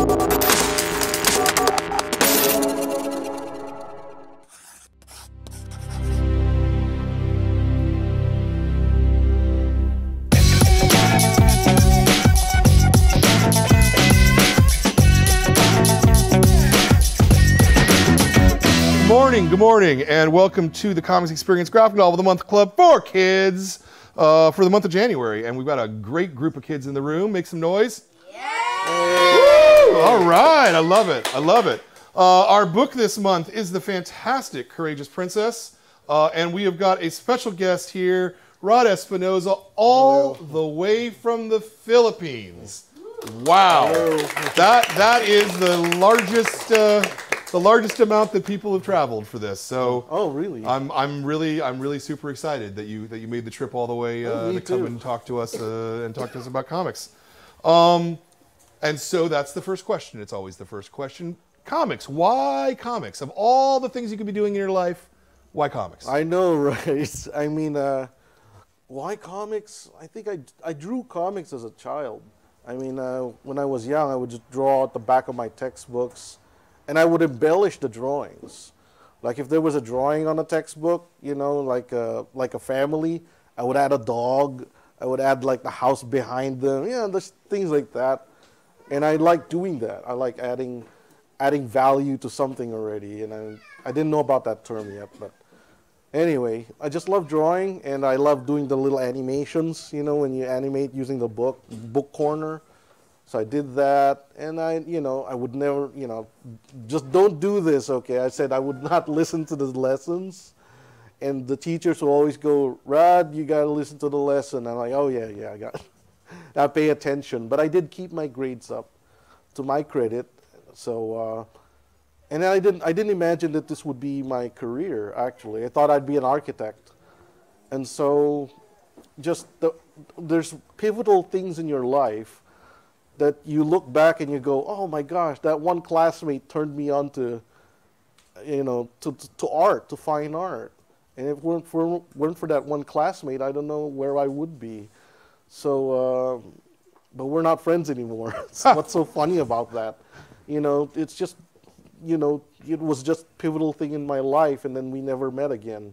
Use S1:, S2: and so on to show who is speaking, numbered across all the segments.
S1: Good morning, and welcome to the Comix Experience Graphic Novel of the Month Club for kids for the month of January. And we've got a great group of kids in the room. Make some noise. Yeah! Woo! All right, I love it. I love it. Our book this month is The Fantastic Courageous Princess, and we have got a special guest here, Rod Espinosa, all the way from the Philippines. Wow, that is the largest amount that people have traveled for this. So,
S2: oh really?
S1: I'm really super excited that you made the trip all the way to come and talk to us about comics. And so that's the first question. It's always the first question. Comics. Why comics? Of all the things you could be doing in your life, why comics?
S2: I know, right? I mean, why comics? I think I drew comics as a child. I mean, when I was young, I would just draw at the back of my textbooks, and I would embellish the drawings. Like if there was a drawing on a textbook, you know, like a family, I would add a dog. I would add like the house behind them. Yeah, there's things like that. And I like doing that. I like adding value to something already. And I didn't know about that term yet, but anyway, I just love drawing, and I love doing the little animations, you know, when you animate using the book corner. So I did that, and I would never, just don't do this, okay? I said I would not listen to the lessons, and the teachers will always go, Rod, you gotta listen to the lesson. I'm like, oh yeah, I pay attention. But I did keep my grades up, to my credit. So, and I didn't imagine that this would be my career, actually. I thought I'd be an architect. And so, there's pivotal things in your life that you look back and you go, oh my gosh, that one classmate turned me on to art, to fine art. And if it weren't for that one classmate, I don't know where I would be. So, but we're not friends anymore. So what's so funny about that? It's just, it was just a pivotal thing in my life, and then we never met again.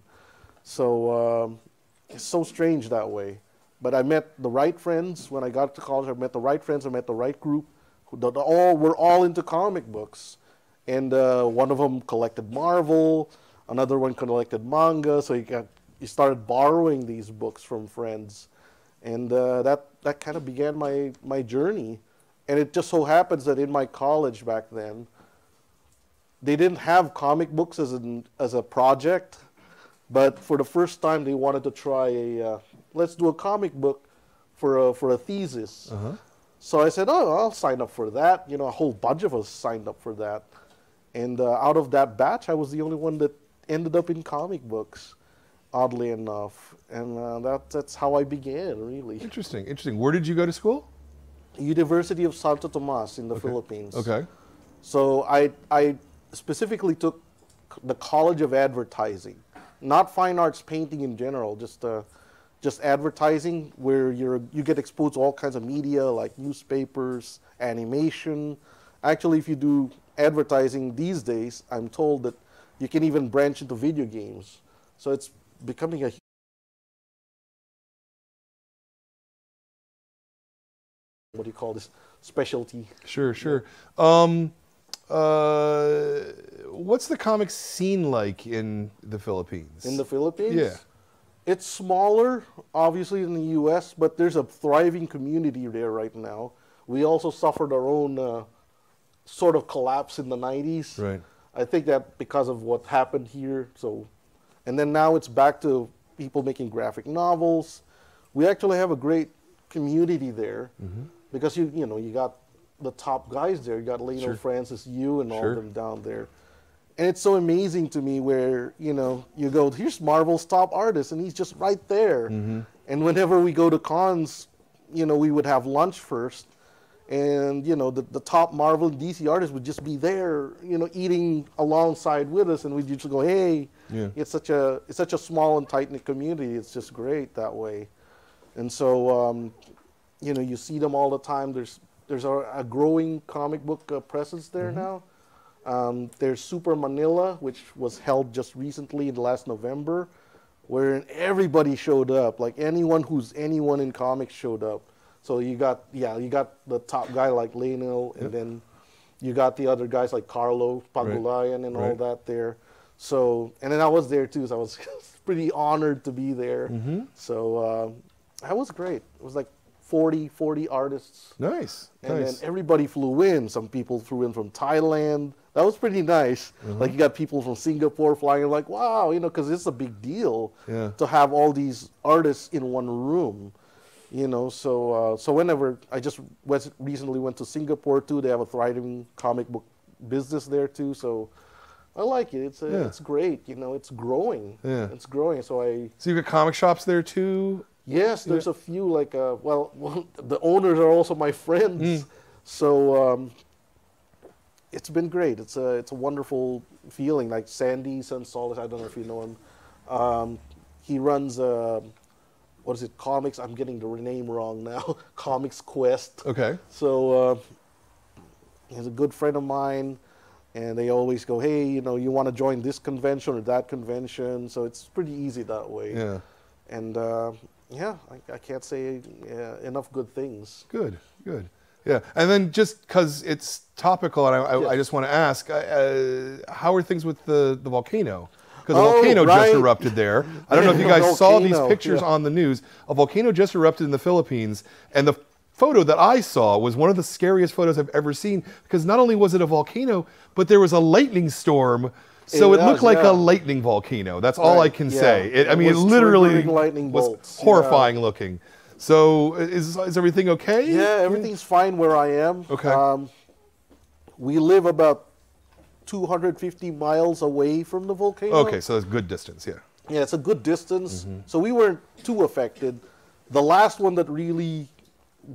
S2: So it's so strange that way. But I met the right friends when I got to college. I met the right friends. I met the right group. We're all into comic books. And one of them collected Marvel. Another one collected manga. So you started borrowing these books from friends. And that kind of began my journey. And it just so happens that in my college back then, they didn't have comic books as a project. But for the first time, they wanted to try let's do a comic book for a thesis. Uh-huh. So I said, oh, I'll sign up for that. A whole bunch of us signed up for that. And out of that batch, I was the only one that ended up in comic books, oddly enough. And that's how I began, really.
S1: Interesting. Where did you go to school?
S2: University of Santo Tomas in the Philippines. Okay. So I specifically took the College of Advertising. Not fine arts painting in general, just advertising, where you get exposed to all kinds of media like newspapers, animation. Actually, if you do advertising these days, I'm told that you can even branch into video games. So it's becoming a what do you call this, specialty.
S1: Sure. What's the comic scene like in the Philippines?
S2: In the Philippines?
S1: Yeah.
S2: It's smaller, obviously, than the U.S., but there's a thriving community there right now. We also suffered our own sort of collapse in the 90s.
S1: Right.
S2: I think that because of what happened here. And then now it's back to people making graphic novels. We actually have a great community there, because you got the top guys there. You got Leno Francis, you, and all of them down there. And it's so amazing to me where, you go, here's Marvel's top artist, and he's just right there. And whenever we go to cons, we would have lunch first, and, the top Marvel and DC artists would just be there, eating alongside with us, and we'd just go, hey, it's such a small and tight-knit community. It's just great that way. And so, you see them all the time. There's there's a growing comic book presence there now. There's Super Manila, which was held just recently in last November, where everybody showed up. Like anyone in comics showed up. So you got the top guy like Lionel, and then you got the other guys like Carlo Pagulayan and all that there. So, and then I was there too, so I was pretty honored to be there. So that was great. It was like 40 artists.
S1: Nice.
S2: And then everybody flew in. Some people flew in from Thailand. That was pretty nice. Like you got people from Singapore flying in, like, wow, you know, because it's a big deal to have all these artists in one room. You know, so whenever I just recently went to Singapore too, they have a thriving comic book business there too. So I like it. It's great. You know, it's growing. Yeah, it's growing. So
S1: you got comic shops there too.
S2: Yes, there's a few. Like well, the owners are also my friends. So it's been great. It's a wonderful feeling. Like Sandy Sansolis, I don't know if you know him. He runs. What is it? Comix. I'm getting the name wrong now. Comix Quest.
S1: Okay.
S2: So he's a good friend of mine, and they always go, "Hey, you know, you want to join this convention or that convention?" So it's pretty easy that way.
S1: Yeah.
S2: And yeah, I can't say enough good things.
S1: Good. Yeah. And then just because it's topical, and I just want to ask, how are things with the volcano? Because a volcano just erupted there. I don't know if you guys saw these pictures on the news. A volcano just erupted in the Philippines, and the photo that I saw was one of the scariest photos I've ever seen, because not only was it a volcano, but there was a lightning storm. So it looked like a lightning volcano. That's all I can say. It literally was horrifying looking. So is everything okay?
S2: Yeah, everything's fine where I am.
S1: Okay.
S2: We live about 250 miles away from the volcano.
S1: Okay, so it's good distance, yeah.
S2: Yeah, it's a good distance. So we weren't too affected. The last one that really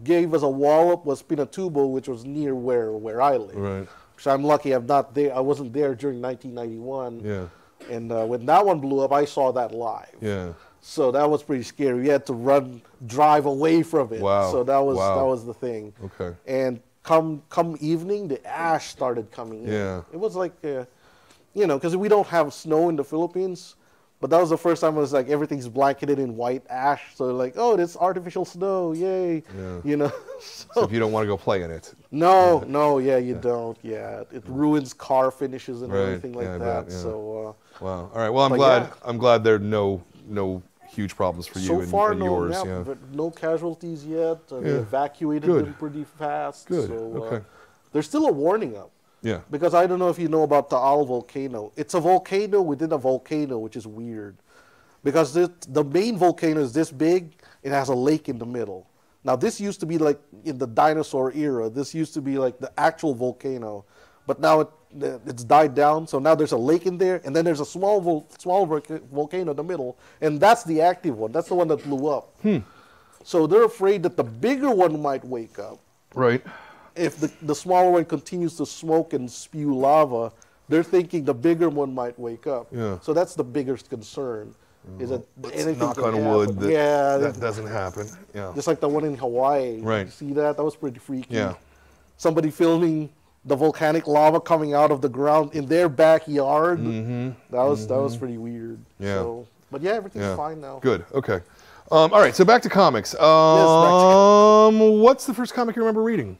S2: gave us a wallop was Pinatubo, which was near where I live.
S1: Right.
S2: So I'm lucky I'm not there. I wasn't there during 1991.
S1: Yeah.
S2: And when that one blew up, I saw that live.
S1: Yeah.
S2: So that was pretty scary. We had to drive away from it.
S1: Wow.
S2: So that was the thing.
S1: Okay.
S2: And come evening, the ash started coming in.
S1: Yeah.
S2: It was like, you know, because we don't have snow in the Philippines, but that was the first time it was like everything's blanketed in white ash. So like, oh, it's artificial snow, yay!
S1: Yeah.
S2: You know.
S1: So if you don't want to go play in it.
S2: No, you don't. Yeah, it ruins car finishes and everything like that. So.
S1: Wow. All right. Well, I'm glad there are no huge problems for you
S2: so far,
S1: and yours.
S2: No casualties yet. They evacuated them pretty fast.
S1: Good.
S2: So,
S1: Okay.
S2: There's still a warning up.
S1: Yeah.
S2: Because I don't know if you know about Taal volcano. It's a volcano within a volcano, which is weird. Because the main volcano is this big. It has a lake in the middle. Now, this used to be like in the dinosaur era. This used to be like the actual volcano. But now it's died down. So now there's a lake in there. And then there's a small volcano in the middle. And that's the active one. That's the one that blew up. So they're afraid that the bigger one might wake up.
S1: Right.
S2: If the smaller one continues to smoke and spew lava, they're thinking the bigger one might wake up.
S1: Yeah.
S2: So that's the biggest concern. Is that anything
S1: knock
S2: can
S1: on wood
S2: happen.
S1: that doesn't happen. Yeah.
S2: Just like the one in Hawaii.
S1: Right.
S2: You see that? That was pretty freaky.
S1: Yeah.
S2: Somebody filming the volcanic lava coming out of the ground in their backyard. That was pretty weird.
S1: Yeah.
S2: So, but yeah, everything's fine now.
S1: Good. Okay. All right. So back to comics. What's the first comic you remember reading?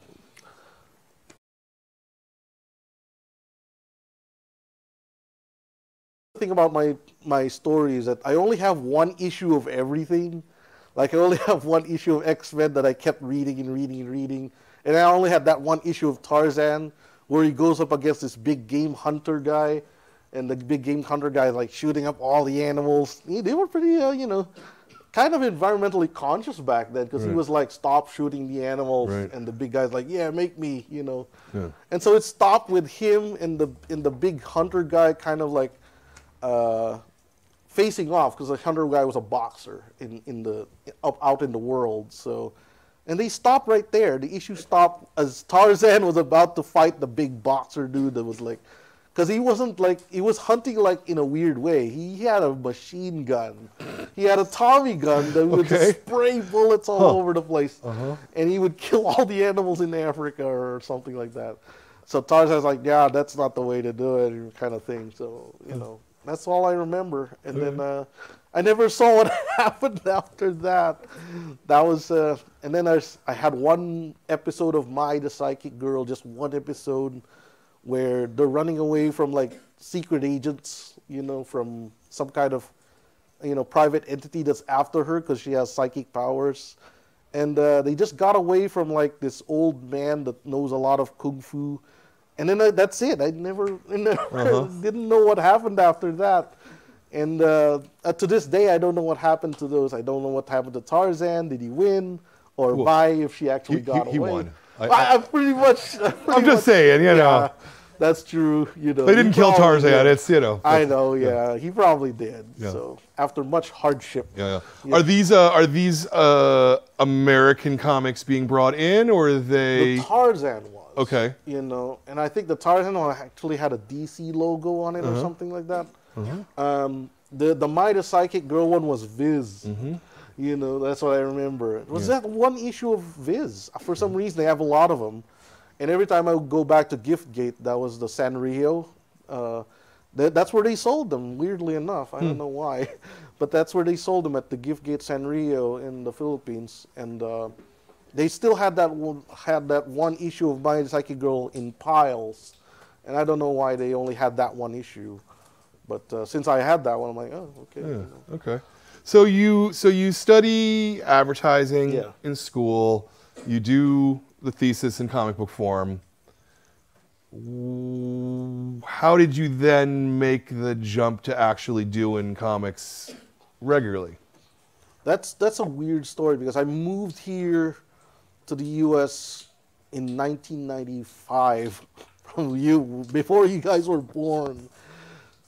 S2: The thing about my story is that I only have one issue of everything. Like I only have one issue of X-Men that I kept reading and reading and reading. And I only had that one issue of Tarzan where he goes up against this big game hunter guy. And the big game hunter guy is like shooting up all the animals. They were pretty, you know, kind of environmentally conscious back then because he was like, stop shooting the animals. And the big guy's like, yeah, make me, you know. Yeah. And so it stopped with him and the big hunter guy kind of like, facing off because the hunter guy was a boxer out in the world. So, and they stopped right there. The issue stopped as Tarzan was about to fight the big boxer dude that was like Because he wasn't like, he was hunting like in a weird way. He had a machine gun. He had a Tommy gun that would just spray bullets all over the place. And he would kill all the animals in Africa or something like that. So Tarzan's like, yeah, that's not the way to do it, kind of thing. So, you know, that's all I remember. And then I never saw what happened after that. That was, and then I had one episode of Mai the Psychic Girl, just one episode, where they're running away from like secret agents, you know, from some kind of, you know, private entity that's after her because she has psychic powers. And they just got away from like this old man that knows a lot of kung fu. And then that's it. I never didn't know what happened after that. And to this day, I don't know what happened to those. I don't know what happened to Tarzan. Did he win? Or Mai, if she actually got away?
S1: He won.
S2: I'm pretty much...
S1: I'm just saying, you know.
S2: That's true. You know,
S1: they didn't kill Tarzan.
S2: Did.
S1: It's, you know.
S2: I know. Yeah, he probably did. Yeah. So after much hardship.
S1: Yeah. Are these American comics being brought in, or are they?
S2: The Tarzan was.
S1: Okay.
S2: You know, and I think the Tarzan one actually had a DC logo on it or something like that. The Mai the Psychic Girl one was Viz. You know, that's what I remember. Was that one issue of Viz? For some reason, they have a lot of them. And every time I would go back to Giftgate, that was the Sanrio, that's where they sold them, weirdly enough. I don't know why. But that's where they sold them, at the Giftgate Sanrio in the Philippines. And they still had that one issue of Mai the Psychic Girl in piles. And I don't know why they only had that one issue. But since I had that one, I'm like, oh, okay.
S1: Yeah.
S2: You know.
S1: Okay. So you study advertising in school. You do the thesis in comic book form. How did you then make the jump to actually doing comics regularly?
S2: That's a weird story, because I moved here to the U.S. in 1995, before you guys were born.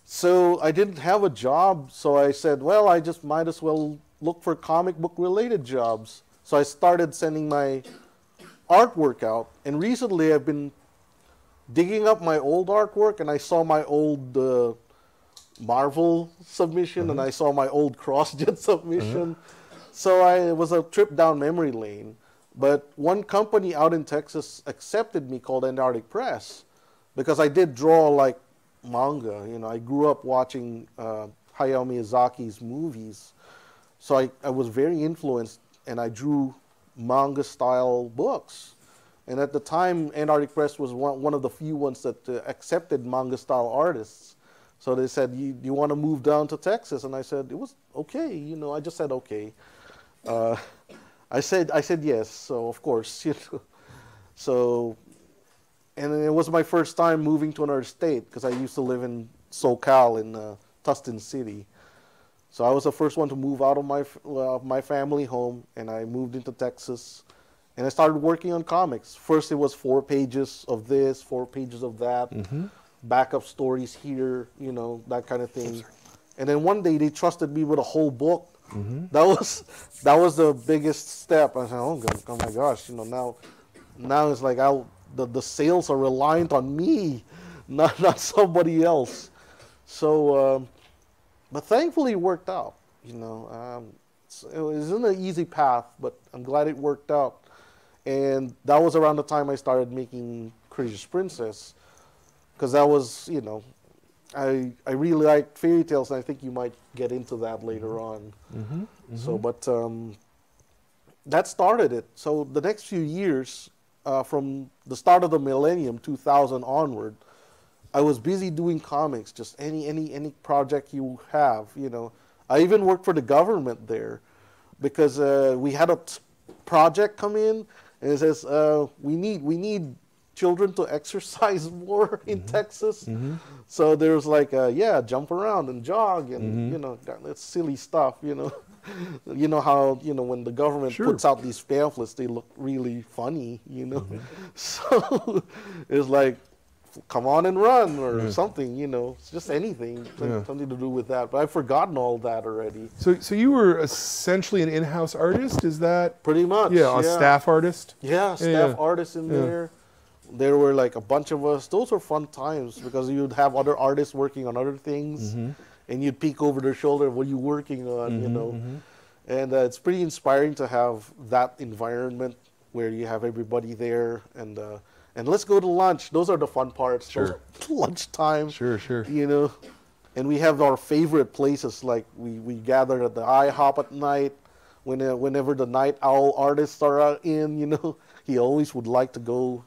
S2: So I didn't have a job, so I said, well, I just might as well look for comic book related jobs. So I started sending my artwork out, and recently I've been digging up my old artwork, and I saw my old Marvel submission, and I saw my old CrossJet submission. So it was a trip down memory lane. But one company out in Texas accepted me, called Antarctic Press, because I did draw like manga. You know, I grew up watching Hayao Miyazaki's movies, so I was very influenced, and I drew manga-style books. And at the time, Antarctic Press was one of the few ones that accepted manga-style artists. So they said, you want to move down to Texas? And I said, it was okay. You know, I just said, okay. I said yes, so of course. You know. So, and it was my first time moving to another state, because I used to live in SoCal in Tustin City. So I was the first one to move out of my family home, and I moved into Texas, and I started working on comics. First, it was 4 pages of this, 4 pages of that, backup stories here, you know, that kind of thing. And then one day they trusted me with a whole book. That was the biggest step. I said, oh my gosh, you know, now it's like the sales are reliant on me, not somebody else. So. But thankfully it worked out, you know. It wasn't an easy path, but I'm glad it worked out. And that was around the time I started making Crazy Princess, because that was, you know, I really like fairy tales, and I think you might get into that later on. So, but that started it. So the next few years, from the start of the millennium, 2000 onward, I was busy doing comics, just any project you have, you know. I even worked for the government there, because we had a project come in, and it says we need children to exercise more in Texas. So there's like jump around and jog, and you know, that's silly stuff, you know. You know how, you know, when the government puts out these pamphlets, they look really funny, you know. So it's like, come on and run, or something, you know. It's just anything, something to do with that. But I've forgotten all that already.
S1: So you were essentially an in-house artist, is that?
S2: Pretty much.
S1: Yeah, a staff artist?
S2: Yeah, staff artist in there. there were like a bunch of us. Those were fun times because you'd have other artists working on other things, and you'd peek over their shoulder, what are you working on, you know? And it's pretty inspiring to have that environment where you have everybody there, and let's go to lunch. Those are the fun parts.
S1: Sure.
S2: Lunchtime.
S1: Sure.
S2: You know, and we have our favorite places, like we gather at the IHOP at night. Whenever the night owl artists are in, you know, he always would like to go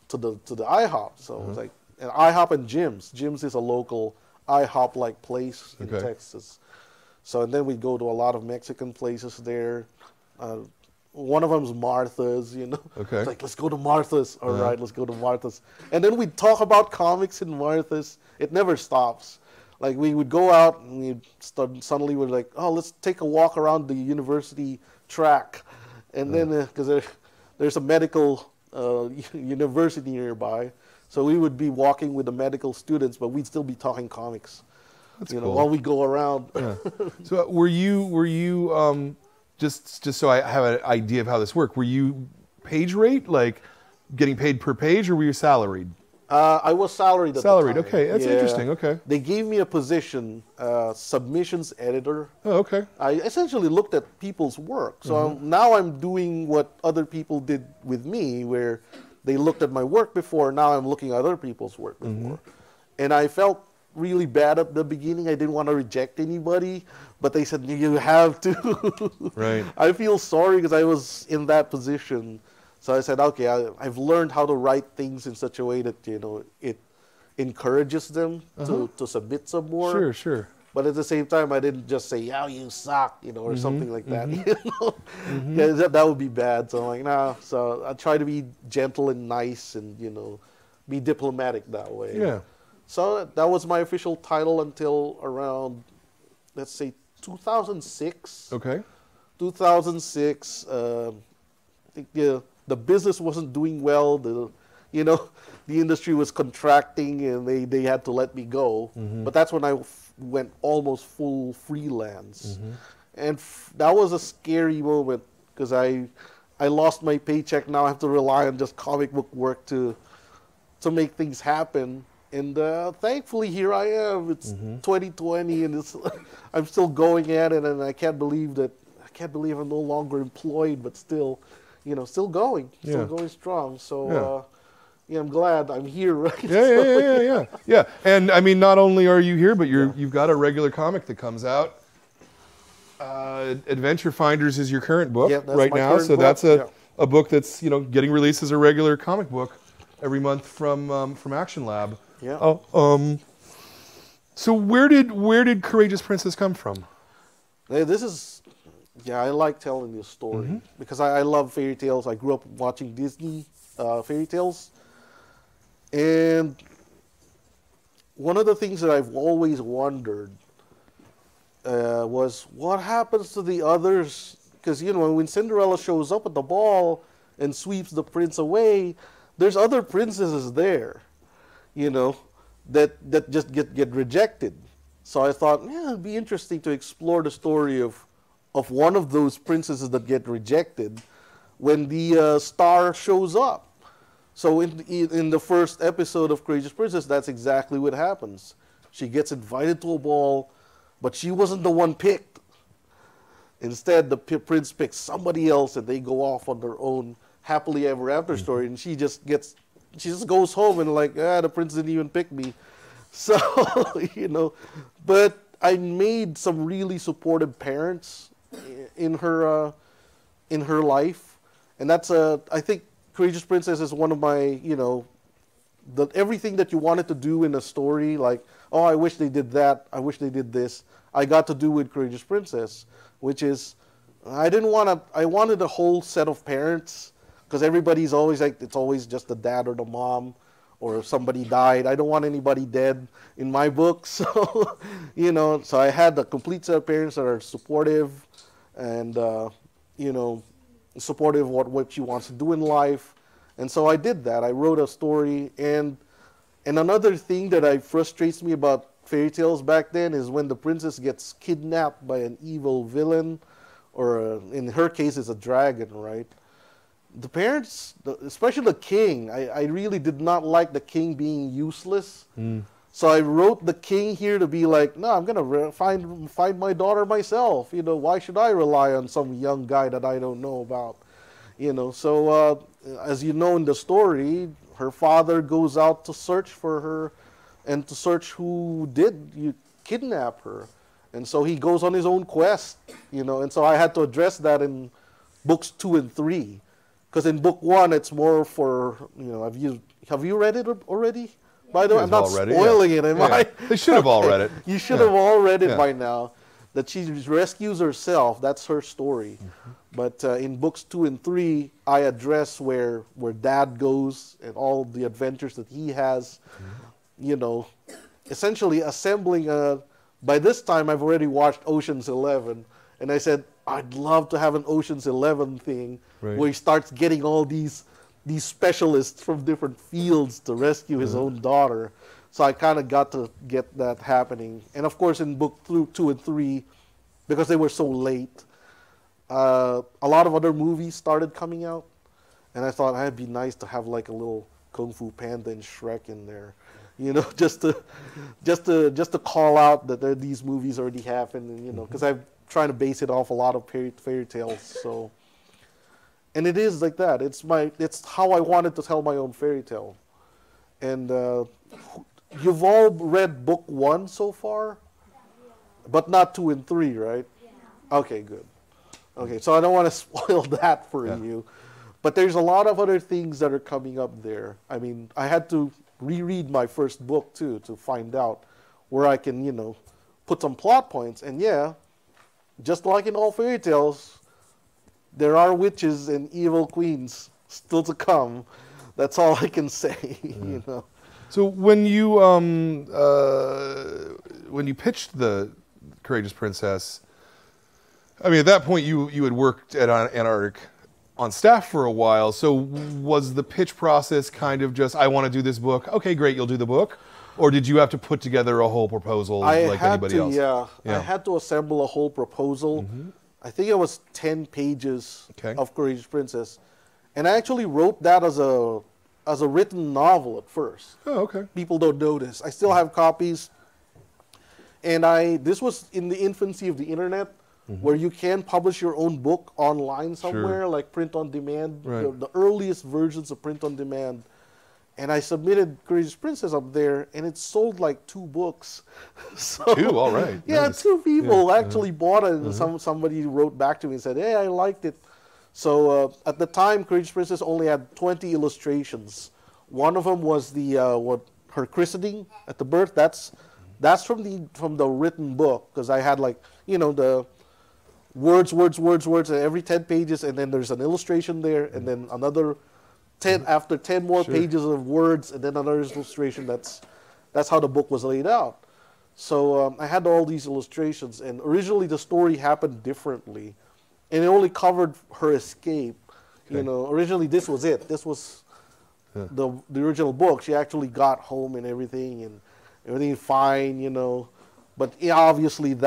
S2: to the IHOP. So it's like an IHOP and Jim's. Jim's is a local IHOP-like place in Texas. So and then we go to a lot of Mexican places there. One of them's Martha's, you know. It's like, let's go to Martha's. All right, let's go to Martha's. And then we talk about comics in Martha's. It never stops. Like we would go out and we'd suddenly we're like, oh, let's take a walk around the university track. And then, because there's a medical university nearby. So we would be walking with the medical students, but we'd still be talking comics. That's cool. While we go around.
S1: So were you just so I have an idea of how this worked, were you page rate, like getting paid per page, or were you salaried?
S2: I was salaried at the time.
S1: Okay. That's interesting. Okay.
S2: They gave me a position, submissions editor.
S1: Oh, okay.
S2: I essentially looked at people's work. So now I'm doing what other people did with me, where they looked at my work before. Now I'm looking at other people's work before. And I felt really bad at the beginning. I didn't want to reject anybody, but they said, you have to.
S1: Right.
S2: I feel sorry because I was in that position. So I said, okay, I've learned how to write things in such a way that, you know, it encourages them to submit some more.
S1: Sure.
S2: But at the same time, I didn't just say, yeah, you suck, you know, or something like that. You know? Yeah, that would be bad. So I'm like, nah. So I try to be gentle and nice and, you know, be diplomatic that way.
S1: Yeah. So
S2: that was my official title until around, let's say, 2006.
S1: Okay.
S2: 2006, I think the business wasn't doing well. The industry was contracting, and they had to let me go. But that's when I went almost full freelance, and that was a scary moment because I lost my paycheck. Now I have to rely on just comic book work to make things happen. And thankfully, here I am. It's 2020, and I'm still going at it, and I can't believe I'm no longer employed, but still. You know, still going strong. So, I'm glad I'm here. Right?
S1: Yeah. And I mean, not only are you here, but you've got a regular comic that comes out. Adventure Finders is your current book right now. So that's a book that's getting released as a regular comic book every month from Action Lab.
S2: Yeah.
S1: So where did Courageous Princess come from?
S2: Hey, this is. Yeah, I like telling this story because I love fairy tales. I grew up watching Disney fairy tales. And one of the things that I've always wondered was what happens to the others? Because, when Cinderella shows up at the ball and sweeps the prince away, there's other princesses there, that just get rejected. So I thought, it'd be interesting to explore the story of one of those princesses that get rejected when the star shows up. So in the first episode of Courageous Princess, that's exactly what happens. She gets invited to a ball, but she wasn't the one picked. Instead, the prince picks somebody else, and they go off on their own happily ever after story. And she just goes home and like, the prince didn't even pick me. So, but I made some really supportive parents in her life, and that's I think Courageous Princess is one of my everything that you wanted to do in a story, like, oh, I wish they did that, I wish they did this, I got to do with Courageous Princess, which is I wanted a whole set of parents, because everybody's always like, it's always just the dad or the mom, or if somebody died. I don't want anybody dead in my book. So, so I had the complete set of parents that are supportive and, supportive of what she wants to do in life. And so I did that. I wrote a story. And another thing that frustrates me about fairy tales back then is when the princess gets kidnapped by an evil villain, or in her case, it's a dragon, right? The parents, especially the king, I really did not like the king being useless. So I wrote the king here to be like, no, I'm gonna find my daughter myself. You know, why should I rely on some young guy that I don't know about? You know, so as you know in the story, her father goes out to search for her, and to search who did kidnap her, and so he goes on his own quest. You know, and so I had to address that in books 2 and 3, because in book 1 it's more for, you know, have you read it already? By the way, I'm not spoiling it, am I?
S1: They should have all read it.
S2: You should have all read it by now. That she rescues herself, that's her story. But in books 2 and 3, I address where Dad goes and all the adventures that he has. You know, essentially assembling by this time I've already watched Ocean's 11, and I said, I'd love to have an Ocean's 11 thing where he starts getting all these specialists from different fields to rescue his own daughter. So I kind of got to get that happening. And of course in book 2 and 3, because they were so late, a lot of other movies started coming out. And I thought it'd be nice to have like a little Kung Fu Panda and Shrek in there. You know, just to call out that these movies already happened, and, you know, because I'm trying to base it off a lot of fairy tales. So, and it is like that. It's how I wanted to tell my own fairy tale. And you've all read book 1 so far, but not 2 and 3, right? Yeah. Okay, good. Okay, so I don't want to spoil that for you. But there's a lot of other things that are coming up there. I mean, I had to reread my first book too to find out where I can, you know, put some plot points. And yeah, just like in all fairy tales, there are witches and evil queens still to come. That's all I can say. You know.
S1: So when you pitched the Courageous Princess, I mean, at that point you had worked at Antarctic on staff for a while. So was the pitch process kind of just, I want to do this book? Okay, great, you'll do the book. Or did you have to put together a whole proposal like anybody else?
S2: Yeah, I had to assemble a whole proposal. I think it was 10 pages of Courageous Princess. And I actually wrote that as a written novel at first.
S1: Oh, okay.
S2: People don't know this. I still have copies. And this was in the infancy of the internet, where you can publish your own book online somewhere, like print on demand, the earliest versions of print on demand. And I submitted Courageous Princess up there, and it sold like 2 books. So,
S1: 2, all right.
S2: Yeah, nice. 2 people actually bought it, and somebody wrote back to me and said, hey, I liked it. So at the time, Courageous Princess only had 20 illustrations. One of them was her christening at the birth. That's from the written book, because I had, like, you know, the words, and every 10 pages, and then there's an illustration there, and then another 10 after 10 more pages of words, and then another illustration. That's how the book was laid out. So I had all these illustrations, and originally the story happened differently, and it only covered her escape. You know, originally this was it. This was the original book. She actually got home and everything fine, you know. But obviously in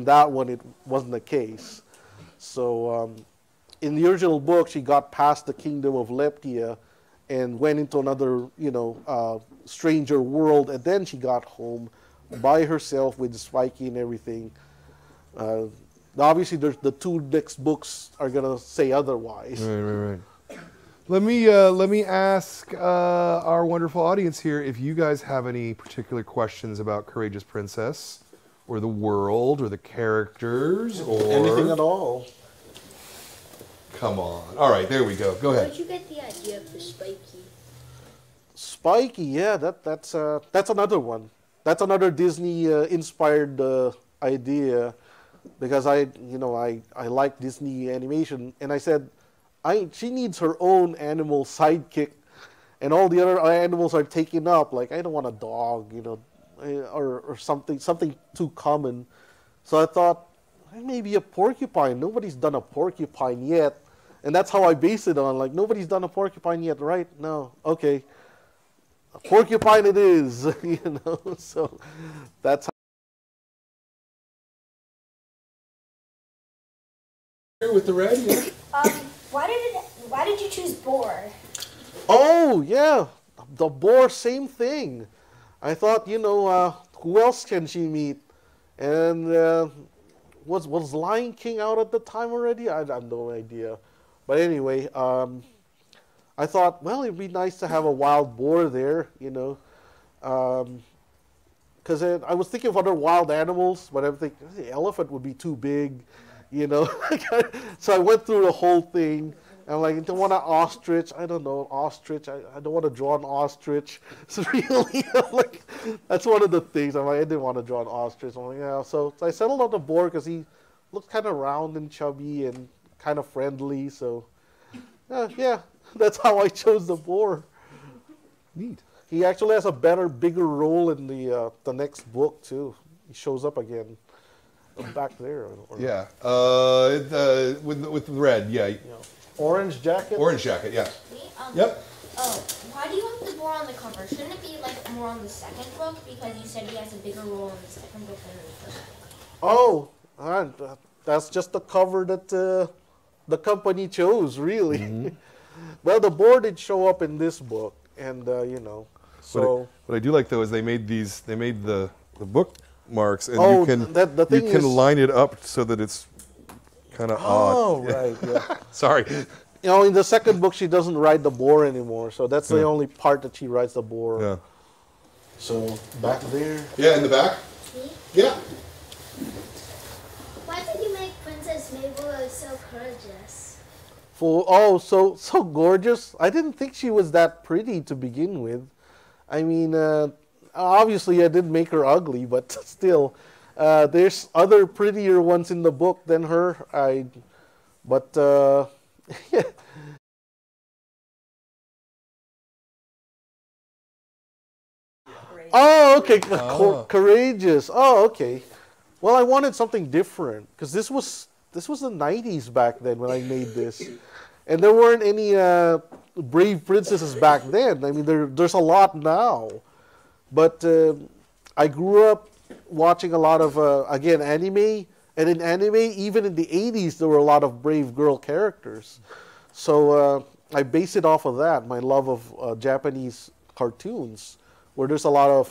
S2: that one it wasn't the case. So in the original book, she got past the kingdom of Leptia and went into another, you know, stranger world, and then she got home by herself with Spikey and everything. Obviously, the 2 next books are gonna say otherwise.
S1: Right. Let me ask our wonderful audience here if you guys have any particular questions about Courageous Princess, or the world, or the characters, or
S2: anything at all.
S1: Come on. All right, there we go. Go ahead.
S3: Where'd you get the idea of the Spikey?
S2: Spikey, yeah, that's another one. That's another Disney inspired idea, because I like Disney animation, and I said, she needs her own animal sidekick, and all the other animals are taken up. Like, I don't want a dog, you know, or something too common. So I thought, maybe a porcupine. Nobody's done a porcupine yet, and that's how I base it on. Like, nobody's done a porcupine yet, right? No, okay, a porcupine it is. You know, so that's how.
S1: With the red, yeah.
S3: Why why did you choose boar?
S2: Oh, yeah. The boar, same thing. I thought, who else can she meet? And was Lion King out at the time already? I have no idea. But anyway, I thought, well, it'd be nice to have a wild boar there, because I was thinking of other wild animals, but I'm thinking the elephant would be too big, So I went through the whole thing. I'm like, I don't want an ostrich. I don't know, ostrich. I don't want to draw an ostrich. So really, that's one of the things. I'm like, I didn't want to draw an ostrich. I'm like, yeah. So I settled on the boar because he looks kind of round and chubby and kind of friendly. So, yeah, that's how I chose the boar.
S1: Neat.
S2: He actually has a bigger role in the next book too. He shows up again back there.
S1: Yeah, with red. Yeah.
S2: Orange jacket.
S1: Orange jacket. Yeah. Yep.
S3: Oh, why do you have the boar on the cover? Shouldn't it be like more on the second book because you said he has a bigger role in the second book than in the first book?
S2: Oh, that's just the cover that the company chose, really. Mm-hmm. Well, the boar did show up in this book, and so.
S1: What I do like though is they made the bookmarks, and you can line it up so that it's kind of odd.
S2: Oh, right. Yeah.
S1: Sorry.
S2: In the second book, she doesn't ride the boar anymore, so that's the only part that she rides the boar.
S1: Yeah.
S2: So back there.
S1: Yeah, in the back.
S3: Me?
S1: Yeah.
S3: Why did you make Princess Mabel so courageous?
S2: So gorgeous. I didn't think she was that pretty to begin with. I mean, obviously I didn't make her ugly, but still, there's other prettier ones in the book than her. Yeah. Oh, okay. Courageous. Oh, okay. Well, I wanted something different because this was the 90s back then when I made this, and there weren't any brave princesses back then. I mean, there's a lot now, but I grew up watching a lot of again anime, and in anime, even in the 80s, there were a lot of brave girl characters. So I base it off of that, my love of Japanese cartoons, where there's a lot of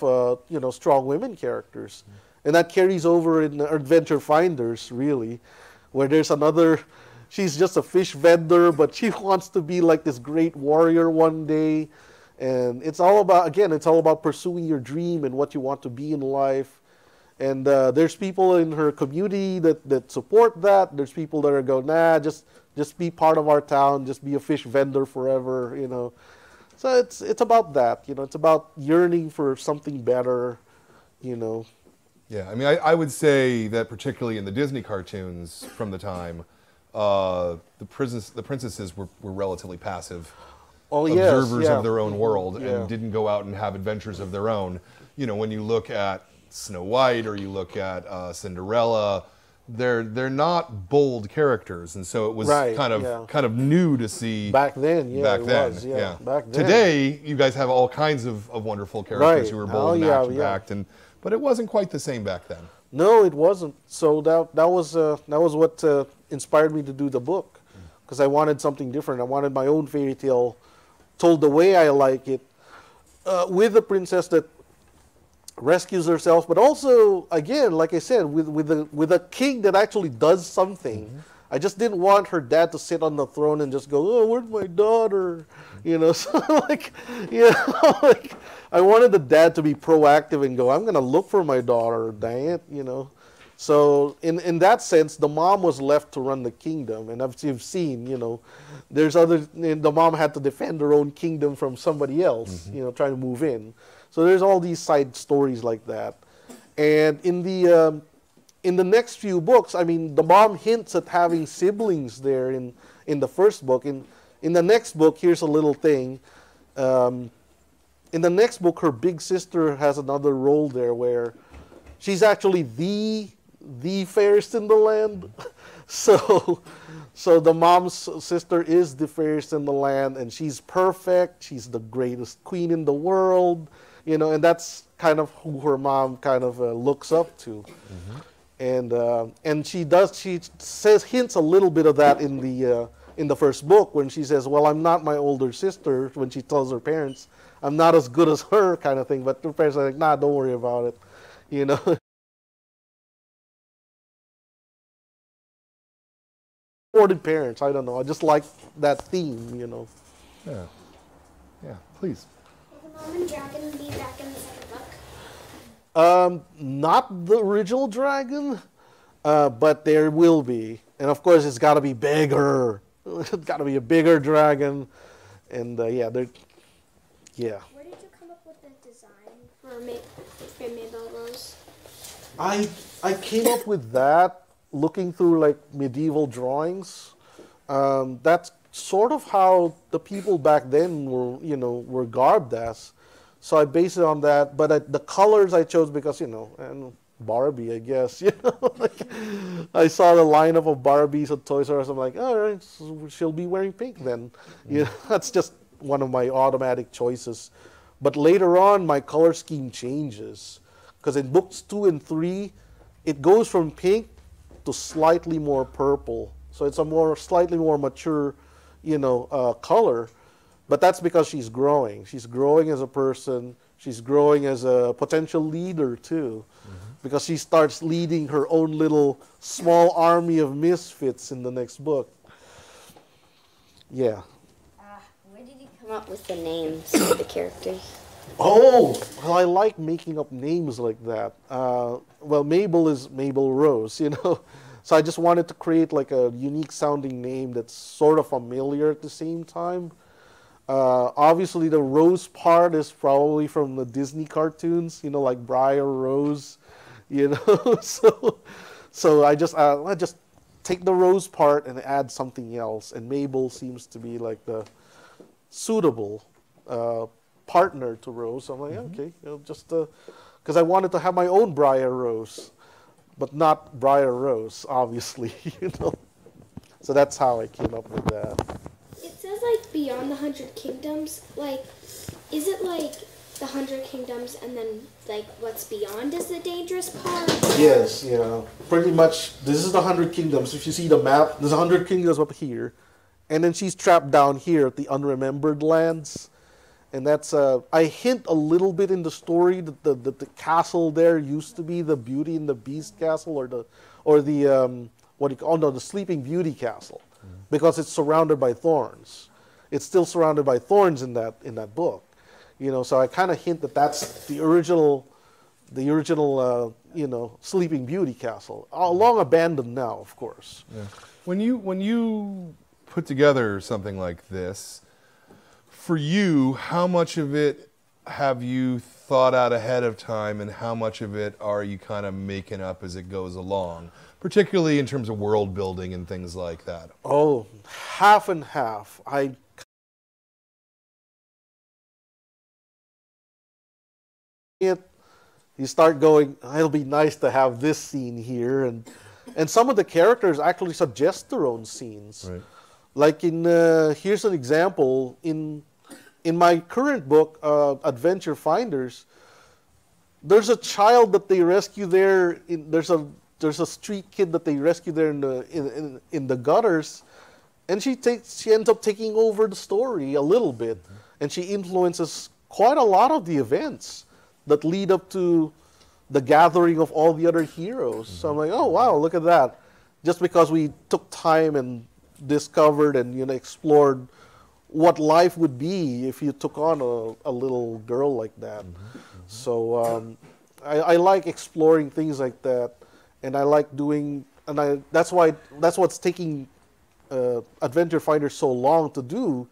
S2: strong women characters, and that carries over in Adventure Finders, really, where there's another. She's just a fish vendor, but she wants to be like this great warrior one day, and it's all about pursuing your dream and what you want to be in life. And there's people in her community that support that. There's people that are going, nah, just be part of our town, just be a fish vendor forever, So it's about that, It's about yearning for something better,
S1: Yeah, I mean, I would say that particularly in the Disney cartoons from the time, the princesses were relatively passive observers of their own world and didn't go out and have adventures of their own. When you look at Snow White or you look at Cinderella, they're not bold characters, and so it was kind of new to see
S2: back then.
S1: Back then. Today, you guys have all kinds of wonderful characters who are bold and action-packed, but it wasn't quite the same back then.
S2: No, it wasn't. So that was what inspired me to do the book, because I wanted something different. I wanted my own fairy tale told the way I like it, with a princess that rescues herself, but also, again, like I said, with a king that actually does something. Mm-hmm. I just didn't want her dad to sit on the throne and just go, "Oh, where's my daughter?" So I wanted the dad to be proactive and go, "I'm going to look for my daughter, dang it," So in that sense, the mom was left to run the kingdom, and as you've seen, the mom had to defend her own kingdom from somebody else, trying to move in. So there's all these side stories like that, and in the next few books, I mean, the mom hints at having siblings there in the first book. In the next book, here's a little thing. In the next book, her big sister has another role there where she's actually the fairest in the land. So the mom's sister is the fairest in the land, and she's perfect. She's the greatest queen in the world. And that's kind of who her mom kind of looks up to. Mm-hmm. And she hints a little bit of that in in the first book when she says, well, I'm not my older sister, when she tells her parents, I'm not as good as her kind of thing. But her parents are like, nah, don't worry about it, you know. Supported parents, I don't know. I just like that theme, you know.
S1: Yeah. Yeah, please.
S3: Will the mom and dragon be back in the second book?
S2: Not the original dragon, but there will be. And of course, it's got to be bigger. It's got to be a bigger dragon. And yeah.
S3: Where did you come up with the design for Mabel Rose?
S2: I came up with that looking through like medieval drawings. That's sort of how the people back then were garbed as. So I based it on that, but the colors I chose because, and Barbie, I guess, like I saw the lineup of Barbies at Toys R Us. I'm like, all right, so she'll be wearing pink then. That's just one of my automatic choices. But later on, my color scheme changes because in books 2 and 3, it goes from pink to slightly more purple. So it's a slightly more mature, color. But that's because she's growing. She's growing as a person. She's growing as a potential leader too, because she starts leading her own little small army of misfits in the next book. Yeah.
S4: Where did you come up with the names of the characters?
S2: Oh, well, I like making up names like that. Well, Mabel is Mabel Rose, So I just wanted to create like a unique sounding name that's sort of familiar at the same time. Obviously, the Rose part is probably from the Disney cartoons, like Briar Rose, So I just take the Rose part and add something else, and Mabel seems to be like the suitable partner to Rose. I'm like, okay, just because I wanted to have my own Briar Rose, but not Briar Rose, obviously, So that's how I came up with that.
S3: It says like Beyond the 100 Kingdoms. Like, is it like the 100 Kingdoms and then like what's beyond is the dangerous part?
S2: Yes, pretty much. This is the 100 Kingdoms. If you see the map, there's 100 Kingdoms up here, and then she's trapped down here at the Unremembered Lands. And that's I hint a little bit in the story that the castle there used to be the Beauty and the Beast castle, or the Sleeping Beauty castle, because it's surrounded by thorns. It's still surrounded by thorns in that book, So I kind of hint that that's the original Sleeping Beauty castle, long abandoned now, of course.
S1: Yeah. When you put together something like this, for you, how much of it have you thought out ahead of time, and how much of it are you kind of making up as it goes along, particularly in terms of world building and things like that?
S2: Oh, half and half. You start going, it'll be nice to have this scene here, and some of the characters actually suggest their own scenes.
S1: Right.
S2: Like here's an example in my current book, Adventure Finders. There's a child that they rescue there. There's a street kid that they rescue there in the gutters, and she ends up taking over the story a little bit, and she influences quite a lot of the events that lead up to the gathering of all the other heroes. So I'm like, oh wow, look at that! Just because we took time and discovered and explored what life would be if you took on a little girl like that. So I like exploring things like that, and I like doing, and that's what's taking Adventure Finder so long to do,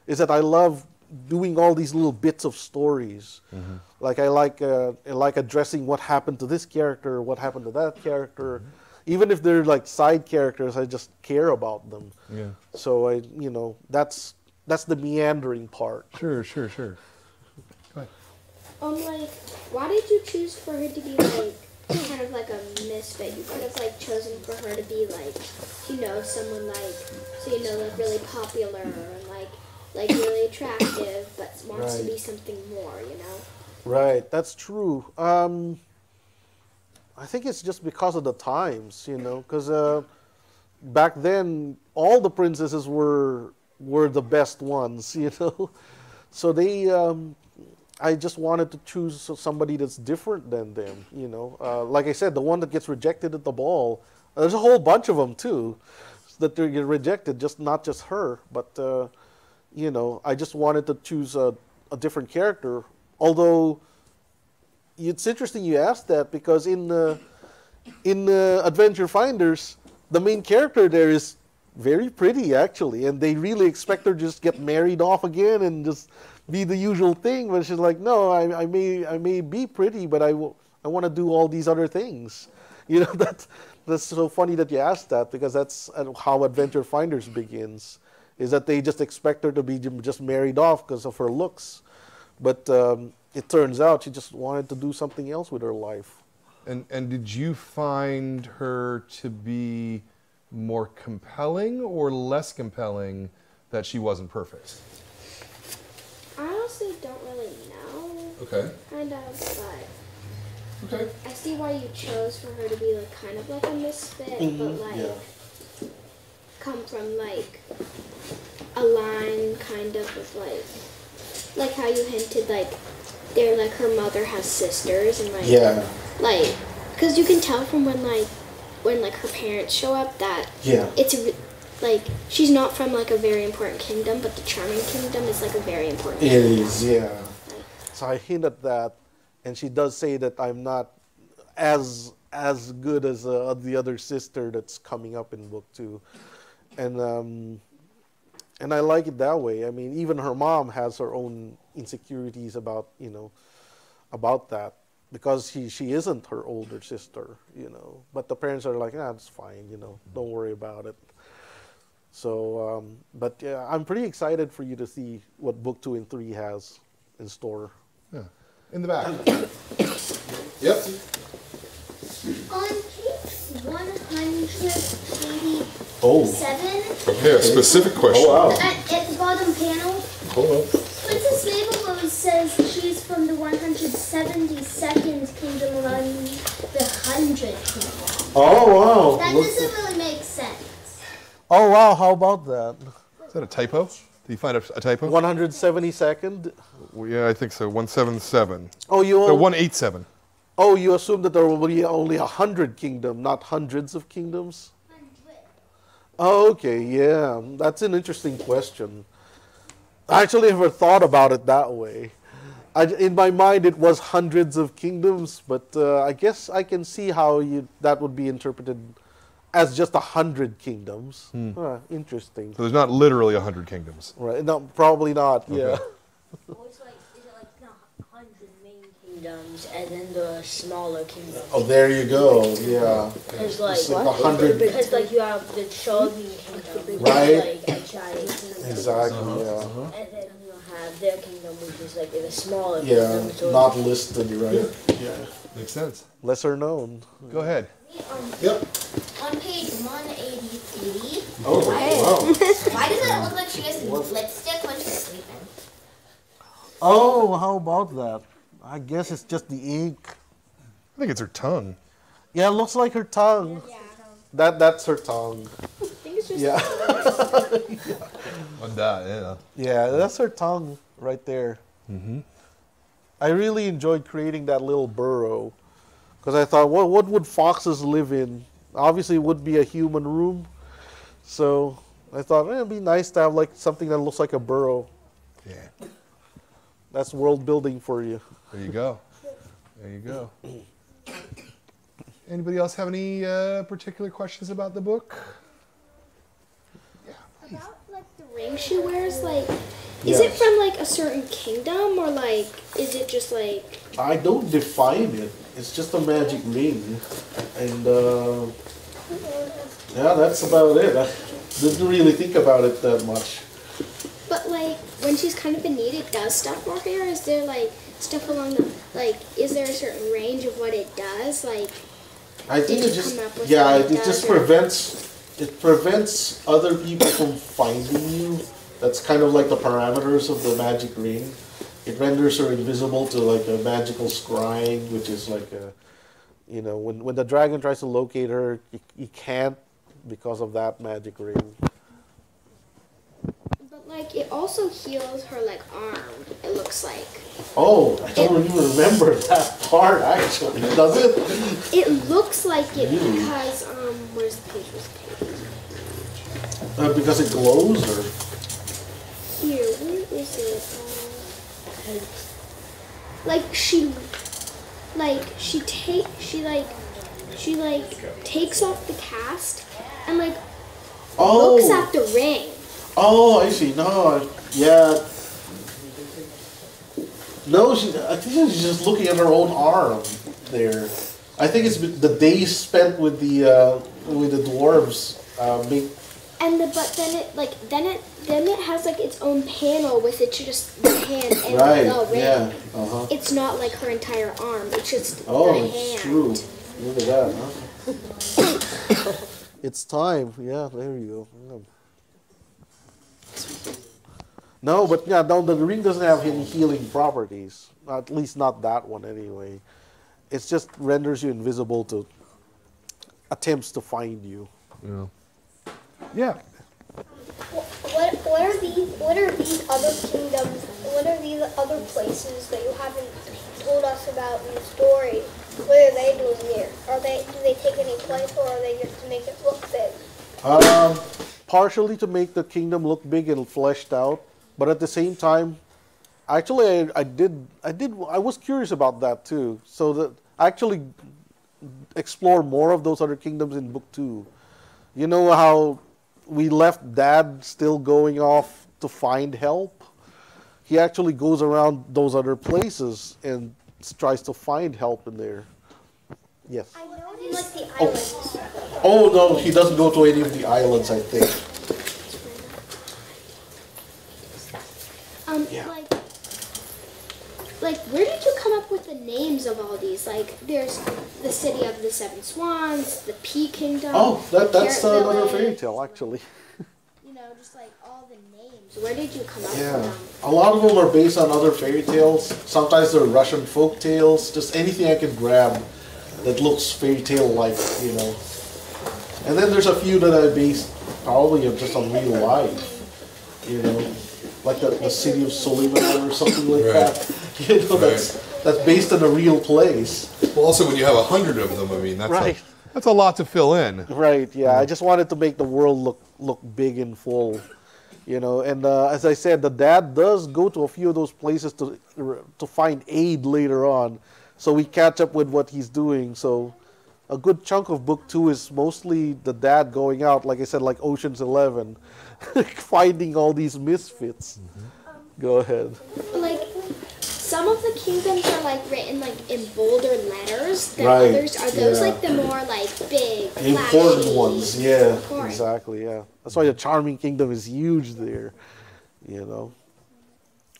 S2: is that I love doing all these little bits of stories. Like I like addressing what happened to this character, what happened to that character. Even if they're like side characters, I just care about them.
S1: Yeah.
S2: So that's the meandering part.
S1: Sure. Go ahead.
S3: Like, why did you choose for her to be like kind of like a misfit? You could have like chosen for her to be like, someone like really popular and like really attractive, but wants to be something more,
S2: Right, that's true. I think it's just because of the times, because back then, all the princesses were the best ones, you know. So they, I just wanted to choose somebody that's different than them, you know. Like I said, the one that gets rejected at the ball, there's a whole bunch of them too, that they get rejected, not just her, but you know, I just wanted to choose a different character. Although it's interesting you asked that, because in Adventure Finders, the main character there is very pretty actually, and they really expect her to just get married off again and just be the usual thing. But she's like, no, I may be pretty, but I want to do all these other things. You know, that's so funny that you asked that, because that's how Adventure Finders begins, is that they just expect her to be just married off because of her looks. But it turns out she just wanted to do something else with her life.
S1: And did you find her to be more compelling or less compelling that she wasn't perfect?
S3: I honestly don't really know.
S1: Okay.
S3: Kind of, but
S1: Okay.
S3: I see why you chose for her to be like kind of like a misfit, but like come from like a line kind of with like how you hinted like they're like her mother has sisters and like like because you can tell from when her parents show up that it's like she's not from like a very important kingdom, but the Charming Kingdom is like a very important kingdom.
S2: It is, yeah. So I hint at that, and she does say that I'm not as good as the other sister that's coming up in book 2, and I like it that way. I mean, even her mom has her own insecurities about about that, because she isn't her older sister, you know. But the parents are like, it's fine, you know, don't worry about it. So, but yeah, I'm pretty excited for you to see what book 2 and 3 has in store.
S1: Yeah. In the back. Yep.
S3: On page 187.
S1: Okay, a specific question.
S2: Oh, wow.
S3: At the bottom panel,
S1: Hold on.
S3: Princess Mabel says she's from the 172nd kingdom among the 100 kingdoms.
S2: Oh, wow.
S3: That doesn't really make sense.
S2: Oh, wow. How about that?
S1: Is that a typo? Did you find a typo?
S2: 172nd?
S1: Well, yeah, I think so. 177.
S2: Oh,
S1: No, 187.
S2: Oh, you assume that there will be only 100 kingdoms, not hundreds of kingdoms?
S3: 100.
S2: Oh, okay, yeah. That's an interesting question. I actually never thought about it that way. In my mind, it was hundreds of kingdoms, but I guess I can see how that would be interpreted as just 100 kingdoms. Interesting.
S1: So there's not literally 100 kingdoms.
S2: Right? No, probably not.
S1: Okay.
S2: Yeah.
S4: Well, is it like 100 main kingdoms and then the smaller kingdoms?
S2: Oh, there you go. Yeah.
S4: Because like,
S2: It's like 100.
S4: because like you have the Chosen kingdom,
S2: Right.
S4: like a giant kingdom,
S2: Exactly. Yeah.
S4: and then you have their kingdom, which is like the smaller
S2: Yeah.
S4: kingdom. So
S2: Not listed, right? Yeah.
S1: Makes sense.
S2: Lesser known.
S1: Go ahead.
S2: Yep.
S3: On page 183.
S2: Oh, wow.
S3: Why does it look like she has lipstick when she's sleeping?
S2: Oh, how about that? I guess it's just the ink.
S1: I think it's her tongue.
S2: Yeah, it looks like her tongue.
S3: Yeah.
S2: That's her tongue.
S3: I think it's just
S2: Yeah.
S1: On that, yeah.
S2: Yeah, that's her tongue right there. I really enjoyed creating that little burrow, because I thought, what would foxes live in? Obviously, it would be a human room. So I thought it'd be nice to have like something that looks like a burrow.
S1: Yeah.
S2: That's world building for you.
S1: There you go. There you go. Anybody else have any particular questions about the book?
S3: about like the ring she wears, like is it from like a certain kingdom, or like is it just like
S2: I don't define it. It's just a magic ring, and yeah, that's about it. I didn't really think about it that much.
S3: but like when she's kind of in need it does stuff for her? Is there like stuff along the like is there a certain range of what it does? Like
S2: I think
S3: Did
S2: it
S3: you
S2: just
S3: come up with
S2: yeah,
S3: what it
S2: it just
S3: does, or-
S2: prevents other people from finding you. That's kind of like the parameters of the magic ring. It renders her invisible to like a magical scrying, which is like a, you know, when the dragon tries to locate her, you can't because of that magic ring.
S3: But like it also heals her like arm. It looks like.
S2: Oh, I don't even remember that part actually. Does it?
S3: It looks like it because where's the page?
S2: Because it glows, or
S3: Here, where is it? Like she takes off the cast and like looks at the ring.
S2: Oh, I see. No, yeah. No, I think she's just looking at her own arm there. I think it's the days spent with the dwarves.
S3: Then it has like its own panel with it just the hand and
S2: Right.
S3: the ring.
S2: Yeah. Uh-huh.
S3: It's not like her entire arm. It's just the
S2: It's
S3: hand.
S2: true. Look at that, huh? It's time. Yeah, there you go. No, but yeah, no, the ring doesn't have any healing properties. At least not that one anyway. It just renders you invisible to attempts to find you.
S1: Yeah. Yeah.
S5: What are these other kingdoms? What are these other places that you haven't told us about in the story? What are they doing here? Do they take any place, or are they just to make it look big?
S2: Partially to make the kingdom look big and fleshed out, but at the same time, actually, I was curious about that too. So that I actually explore more of those other kingdoms in book 2. You know how we left Dad still going off to find help? He actually goes around those other places and tries to find help in there. Yes.
S5: I noticed like the islands.
S2: Oh no, he doesn't go to any of the islands, I think. Yeah.
S3: Like where did you come up with the names of all these? Like there's the City of the Seven Swans, the Pea Kingdom.
S2: Oh, that's
S3: Carrot
S2: another
S3: Village.
S2: fairy tale, actually.
S3: You know, just like all the names. Where did you come up with
S2: Yeah,
S3: them?
S2: a lot of them are based on other fairy tales. Sometimes they're Russian folk tales. Just anything I can grab that looks fairy tale like, you know. And then there's a few that I based probably just on real life, you know, like the city of Suleiman or something like that. You know, that's based on a real place.
S1: Well, also when you have 100 of them, I mean, that's a lot to fill in.
S2: Right. Yeah. I just wanted to make the world look big and full, you know. And as I said, the dad does go to a few of those places to find aid later on, so we catch up with what he's doing. So a good chunk of book 2 is mostly the dad going out, like I said, like Ocean's 11, finding all these misfits. Go ahead.
S3: Like some of the kingdoms are like written like in bolder letters than
S2: Right,
S3: others. Are those
S2: yeah.
S3: like the more like big,
S2: Important
S3: flashy,
S2: ones, yeah,
S3: important?
S2: exactly, yeah. That's why the Charming Kingdom is huge there, you know.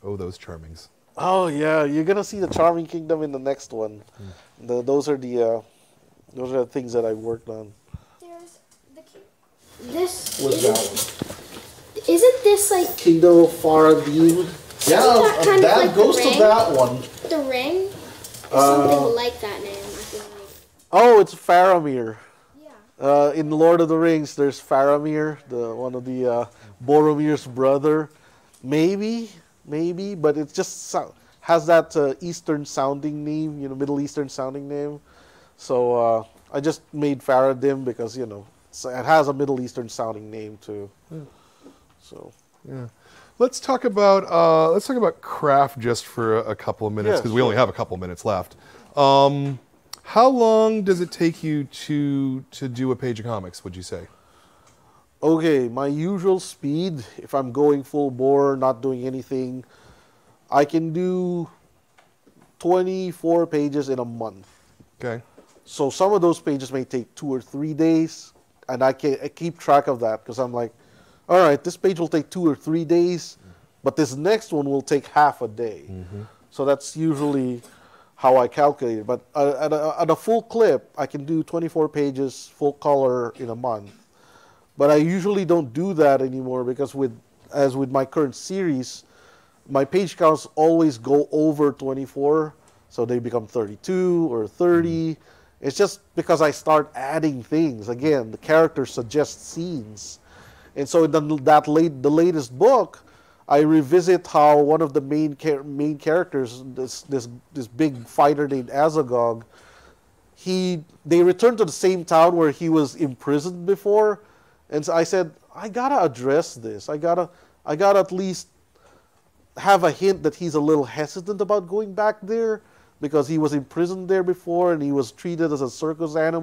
S1: Oh, those charmings.
S2: Oh yeah, you're gonna see the Charming Kingdom in the next one. Those are the things that I worked on.
S3: There's the this
S2: What's that one?
S3: isn't this like
S2: Kingdom of Faradin. Yeah,
S3: that kind of
S2: that
S3: like the
S2: goes to
S3: ring?
S2: that one.
S3: the ring? Or something like that name. I feel like.
S2: Oh, it's Faramir.
S3: Yeah.
S2: In Lord of the Rings, there's Faramir, one of the Boromir's brother. Maybe, but it just has that Eastern sounding name, you know, Middle Eastern sounding name. So I just made Faradim because, you know, it has a Middle Eastern sounding name too. So
S1: Yeah. Let's talk about craft just for a couple of minutes
S2: Yeah,
S1: because we only have a couple minutes left. How long does it take you to do a page of comics, would you say?
S2: okay, my usual speed, if I'm going full bore, not doing anything, I can do 24 pages in a month.
S1: Okay.
S2: So some of those pages may take 2 or 3 days, and I keep track of that because I'm like, all right, this page will take 2 or 3 days, but this next one will take half a day. So that's usually how I calculate it. But at a full clip, I can do 24 pages full color in a month. But I usually don't do that anymore because as with my current series, my page counts always go over 24, so they become 32 or 30, It's just because I start adding things. Again, the character suggests scenes. And so in the latest book, I revisit how one of the main characters, this big fighter named Azagog, they returned to the same town where he was imprisoned before, and so I said, I gotta address this. I gotta at least have a hint that he's a little hesitant about going back there because he was imprisoned there before and he was treated as a circus animal.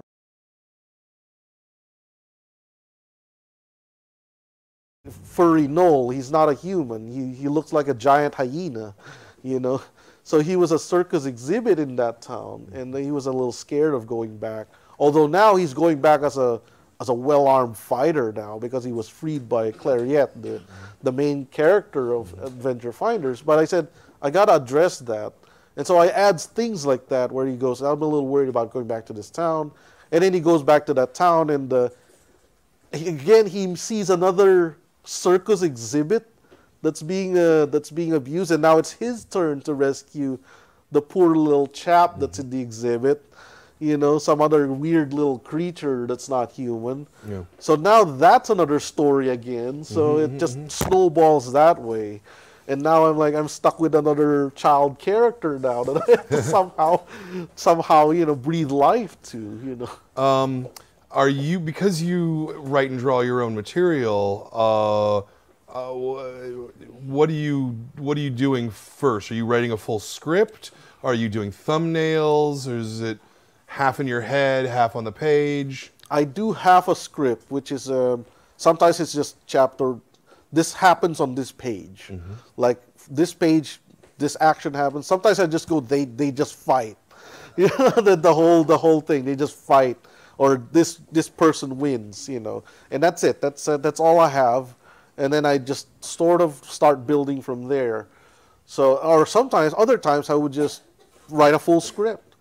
S2: Furry Knoll, he's not a human. He looks like a giant hyena, you know. So he was a circus exhibit in that town, and he was a little scared of going back. Although now he's going back as a well-armed fighter now because he was freed by Clariette, the main character of Adventure Finders. But I said, I got to address that. And so I add things like that where he goes, I'm a little worried about going back to this town. And then he goes back to that town, and again he sees another circus exhibit that's being abused, and now it's his turn to rescue the poor little chap that's in the exhibit, you know, some other weird little creature that's not human. Yeah. So now that's another story again. So it just snowballs that way, and now I'm stuck with another child character now that I have to somehow you know breathe life to, you know.
S1: Are you, because you write and draw your own material? What are you doing first? Are you writing a full script? Are you doing thumbnails, or is it half in your head, half on the page?
S2: I do half a script, which is sometimes it's just chapter. This happens on this page, like this page, this action happens. Sometimes I just go, they just fight, you know, the whole thing. They just fight, or this person wins, you know, and that's it. That's all I have. And then I just sort of start building from there. So, or sometimes, other times, I would just write a full script.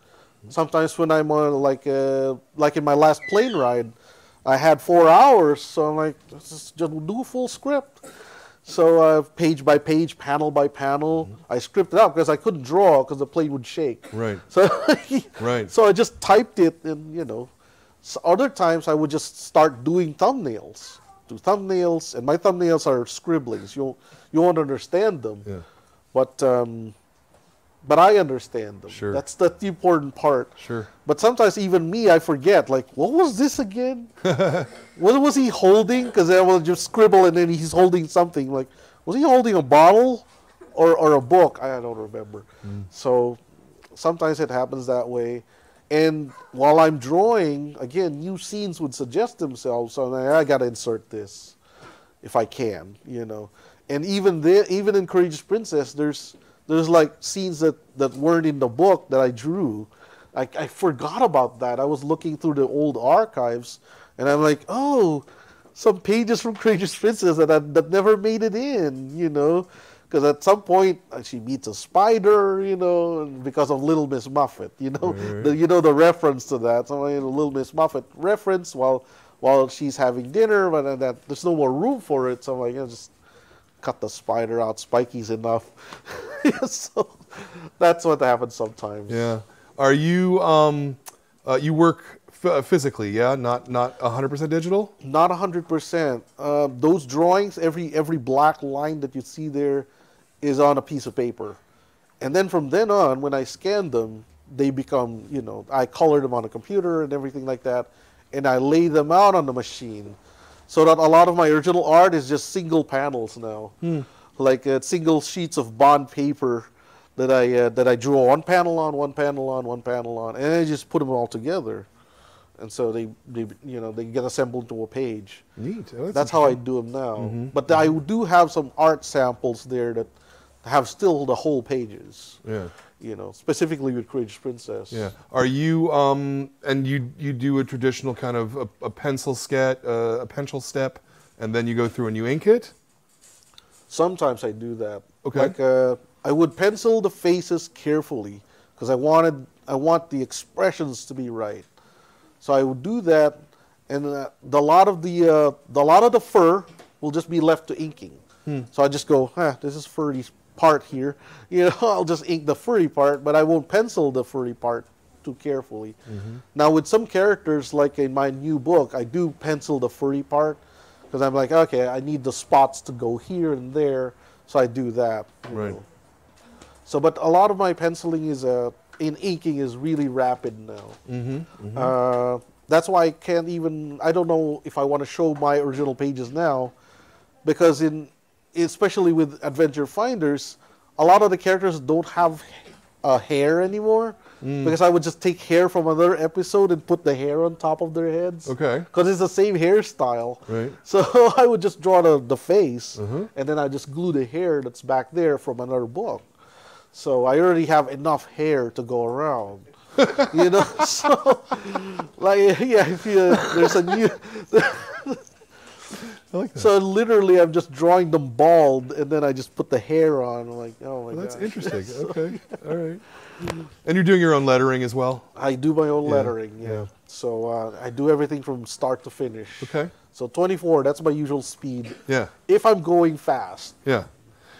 S2: Sometimes when I'm on, like in my last plane ride, I had 4 hours, so I'm like, let's just do a full script. So page by page, panel by panel, I scripted out because I couldn't draw because the plane would shake.
S1: Right.
S2: So,
S1: right.
S2: So I just typed it, and you know. So other times I would just start doing thumbnails. Do thumbnails, and my thumbnails are scribblings. You won't understand them, yeah. But I understand them.
S1: Sure.
S2: That's the important part.
S1: Sure.
S2: But sometimes even me, I forget. Like, what was this again? What was he holding? Because I will just scribble, and then he's holding something. Like, was he holding a bottle or a book? I don't remember. So sometimes it happens that way. And while I'm drawing, again, new scenes would suggest themselves. So I got to insert this, if I can, you know. And even in Courageous Princess, there's like scenes that weren't in the book that I drew. I forgot about that. I was looking through the old archives, and I'm like, oh, some pages from Courageous Princess that never made it in, you know. Because at some point she meets a spider, you know, because of Little Miss Muffet, you know, the reference to that. So Little Miss Muffet reference while she's having dinner, but there's no more room for it. So I'm like, just cut the spider out. Spikey's enough. So that's what happens sometimes.
S1: Yeah. Are you you work physically? Yeah, not 100% digital.
S2: Not 100%. Those drawings, every black line that you see there is on a piece of paper. And then from then on, when I scan them, they become, you know, I color them on a computer and everything like that, and I lay them out on the machine. So that a lot of my original art is just single panels now. Like single sheets of bond paper that I draw one panel on, one panel on, one panel on, and I just put them all together. And so they get assembled to a page.
S1: Neat.
S2: Oh, that's how I do them now. But I do have some art samples there that have still the whole pages. Yeah. You know, specifically with Courageous Princess.
S1: Yeah. Are you and you do a traditional kind of a pencil sketch, a pencil step, and then you go through and you ink it?
S2: Sometimes I do that.
S1: Okay.
S2: Like I would pencil the faces carefully because I want the expressions to be right. So I would do that, and a lot of the fur will just be left to inking. So I just go, this is furry part here. You know, I'll just ink the furry part, but I won't pencil the furry part too carefully. Now with some characters, like in my new book, I do pencil the furry part because I'm like, okay, I need the spots to go here and there, so I do that. You know. So, but a lot of my penciling is in inking is really rapid now. That's why I can't even. I don't know if I want to show my original pages now, because especially with Adventure Finders, a lot of the characters don't have hair anymore. Because I would just take hair from another episode and put the hair on top of their heads.
S1: Okay.
S2: Because it's the same hairstyle.
S1: Right.
S2: So I would just draw the face, and then I just glue the hair that's back there from another book. So I already have enough hair to go around. You know, so like if there's a new.
S1: I like that.
S2: So literally, I'm just drawing them bald, and then I just put the hair on. I'm like, oh my god.
S1: That's interesting. Okay. All right. And you're doing your own lettering as well?
S2: I do my own lettering. Yeah. So I do everything from start to finish.
S1: Okay.
S2: So 24. That's my usual speed.
S1: Yeah.
S2: If I'm going fast.
S1: Yeah.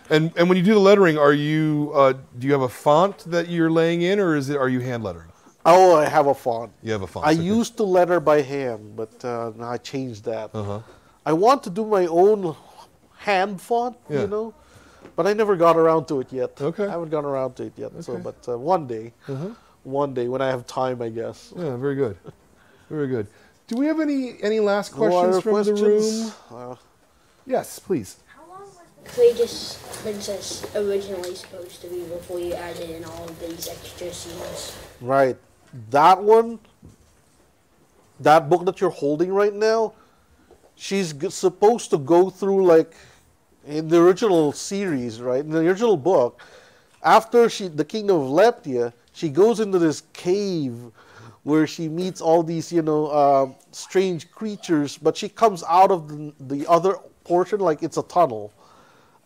S1: And when you do the lettering, are you do you have a font that you're laying in, or are you hand lettering?
S2: Oh, I have a font.
S1: You have a font.
S2: I
S1: okay.
S2: used to letter by hand, but now I changed that. I want to do my own hand font, you know, but I never got around to it yet.
S1: Okay.
S2: I haven't gotten around to it yet.
S1: Okay.
S2: So, but one day when I have time, I guess.
S1: Yeah, very good, very good. Do we have any last
S2: No
S1: questions
S2: other
S1: from
S2: questions?
S1: the room? Yes, please.
S4: How long was the Courageous Princess originally supposed to be before you added in all of these extra scenes?
S2: Right. That one, that book that you're holding right now, she's supposed to go through, like, in the original series, right? In the original book, after the Kingdom of Leptia, she goes into this cave where she meets all these, you know, strange creatures, but she comes out of the other portion like it's a tunnel.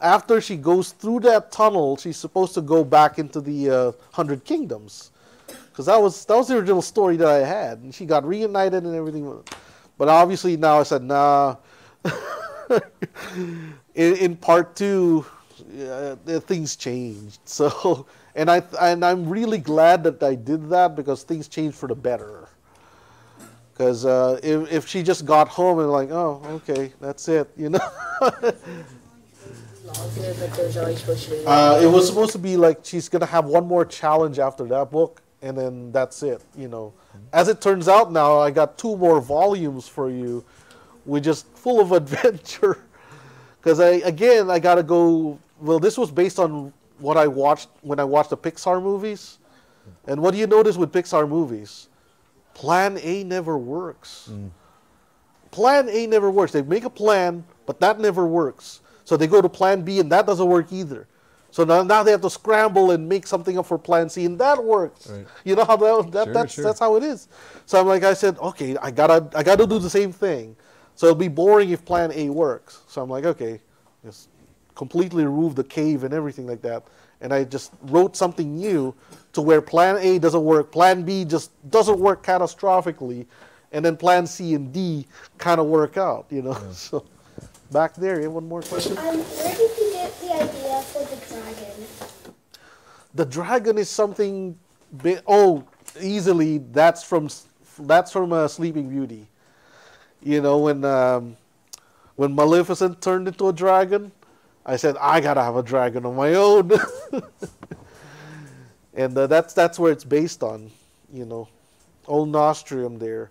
S2: After she goes through that tunnel, she's supposed to go back into the 100 Kingdoms. Because that was the original story that I had. And she got reunited and everything. But obviously now I said, nah. in part 2, things changed. So, and I'm really glad that I did that because things changed for the better. Because if she just got home and like, oh, okay, that's it, you know. It was supposed to be like she's gonna have one more challenge after that book, and then that's it, you know. As it turns out now, I got 2 more volumes for you, which just full of adventure. Because I gotta go. Well, this was based on what I watched when I watched the Pixar movies. And what do you notice with Pixar movies? Plan A never works. Plan A never works. They make a plan, but that never works. So they go to Plan B, and that doesn't work either. So now they have to scramble and make something up for Plan C, and that works. Right. You know how that's how it is. So I said, okay, I gotta do the same thing. So it'll be boring if Plan A works. So I'm like, okay, just completely remove the cave and everything like that, and I just wrote something new to where Plan A doesn't work, Plan B just doesn't work catastrophically, and then Plan C and D kind of work out, you know. Yeah. So back there, you have one more question?
S5: Where did you get the idea for the dragon?
S2: The dragon is something easily. That's from Sleeping Beauty. You know, when Maleficent turned into a dragon, I said I gotta have a dragon on my own. And that's where it's based on, you know, old Nostrium there.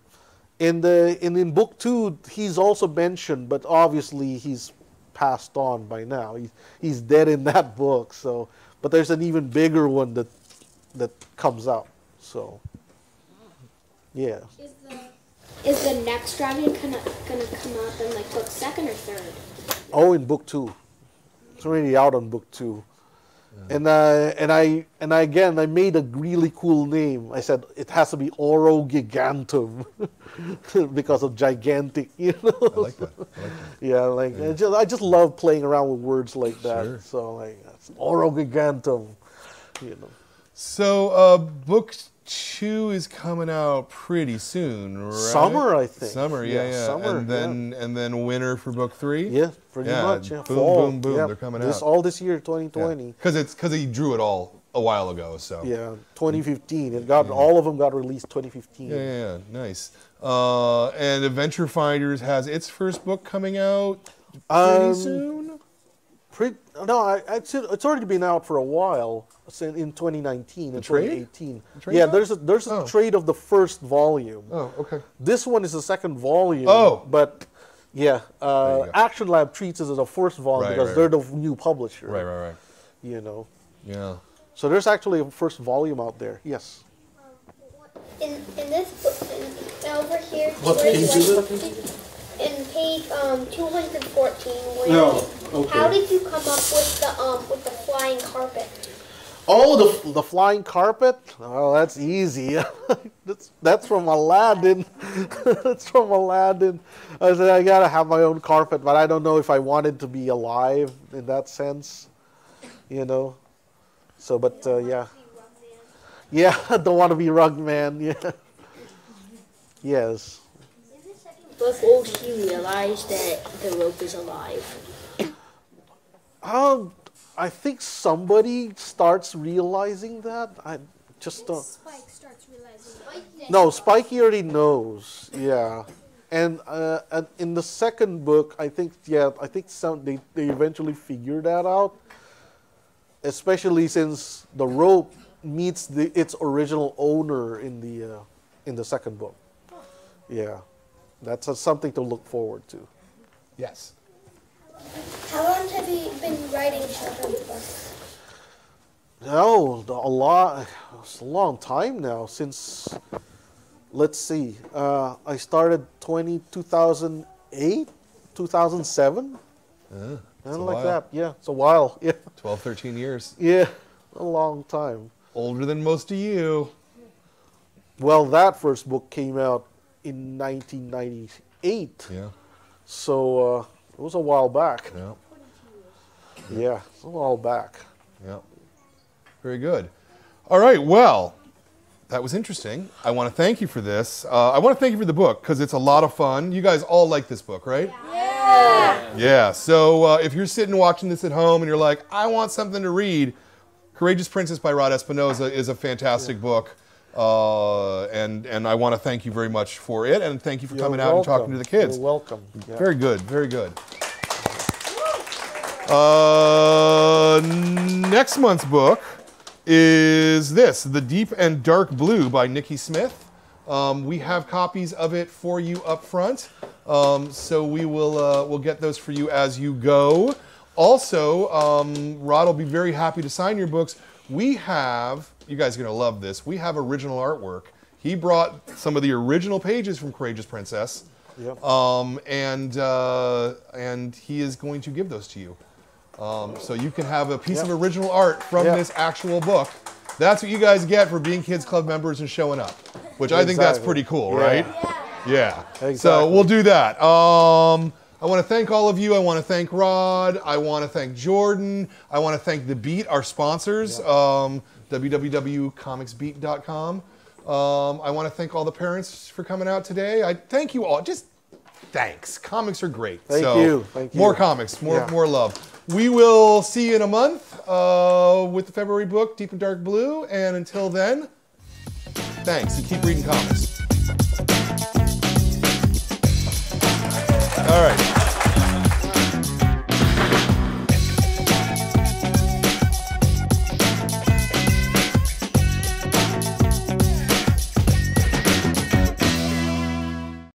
S2: In book 2, he's also mentioned, but obviously he's passed on by now. He's dead in that book. So, but there's an even bigger one that comes out. So, yeah.
S3: Is the next dragon gonna come out in like book 2nd or 3rd?
S2: Oh, in book 2. It's already out on book 2. Yeah. And I made a really cool name. I said it has to be Oro Gigantum because of gigantic, you know.
S1: I like that.
S2: Yeah, I just love playing around with words like that. Sure. So it's Oro Gigantum, you know.
S1: So book 2 is coming out pretty soon, right?
S2: Summer, I think.
S1: Summer, yeah.
S2: Summer,
S1: and then winter for book 3.
S2: Yeah, pretty much. Yeah,
S1: boom,
S2: fall.
S1: boom, boom.
S2: Yeah.
S1: They're coming out
S2: all this year, 2020.
S1: Because he drew it all a while ago. So
S2: Yeah, 2015. It got all of them got released 2015.
S1: yeah, nice. And Adventure Finders has its first book coming out pretty soon.
S2: It's already been out for a while. In 2019 and
S1: trade?
S2: 2018.
S1: Trade
S2: Yeah,
S1: book?
S2: there's a trade of the first volume.
S1: Oh, okay.
S2: This one is the second volume.
S1: Oh.
S2: But yeah,
S1: you go.
S2: Action Lab treats it as a first volume
S1: Right,
S2: because
S1: right,
S2: they're the new publisher.
S1: Right.
S2: You know.
S1: Yeah.
S2: So there's actually a first volume out there. Yes.
S5: In this book, over here,
S2: What
S5: where
S2: page
S5: you
S2: is
S5: like- in page 214, where
S2: No, okay.
S5: how did you come up with the flying carpet?
S2: Oh, the flying carpet? Oh, that's easy. that's from Aladdin. That's from Aladdin. I said I gotta have my own carpet, but I don't know if I wanted to be alive in that sense, you know. So, but yeah, yeah, I don't want to be rug man. Yeah, yes.
S4: But will he realize that the rope is alive?
S2: I think somebody starts realizing that. I just don't.
S3: Spike starts realizing.
S2: No, Spikey already knows. Yeah, and in the second book, I think they eventually figured that out. Especially since the rope meets its original owner in the second book. Yeah, that's something to look forward to.
S1: Yes.
S5: How long have you been writing children's books?
S2: No, a lot. It's a long time now since. Let's see. I started 2008, 2007. Something like that. Yeah, it's a while. Yeah.
S1: 12, 13 years.
S2: Yeah, a long time.
S1: Older than most of you.
S2: Well, that first book came out in 1998.
S1: Yeah.
S2: So it was a while back.
S1: Yeah.
S2: Yeah, it's a while back.
S1: Yeah. Very good. All right. Well, that was interesting. I want to thank you for this. I want to thank you for the book because it's a lot of fun. You guys all like this book, right? Yeah. So if you're sitting watching this at home and you're like, I want something to read, Courageous Princess by Rod Espinosa is a fantastic book. And I want to thank you very much for it. And thank you for coming out and talking to the kids.
S2: You're welcome. Yeah.
S1: Very good. Very good. Next month's book is this, The Deep and Dark Blue by Nikki Smith. We have copies of it for you up front. So we will we'll get those for you as you go. Also, Rod will be very happy to sign your books. We have, you guys are going to love this, we have original artwork. He brought some of the original pages from Courageous Princess.
S2: Yep.
S1: And he is going to give those to you. So you can have a piece of original art from this actual book. That's what you guys get for being Kids Club members and showing up, which I think that's pretty cool, right? Yeah.
S2: Exactly.
S1: So we'll do that. I want to thank all of you. I want to thank Rod. I want to thank Jordan. I want to thank The Beat, our sponsors, www.comicsbeat.com. I want to thank all the parents for coming out today. I thank you all. Just thanks. Comics are great.
S2: Thank
S1: so
S2: you. Thank you.
S1: More comics, more love. We will see you in a month with the February book, Deep and Dark Blue. And until then, thanks and keep reading comics. All right.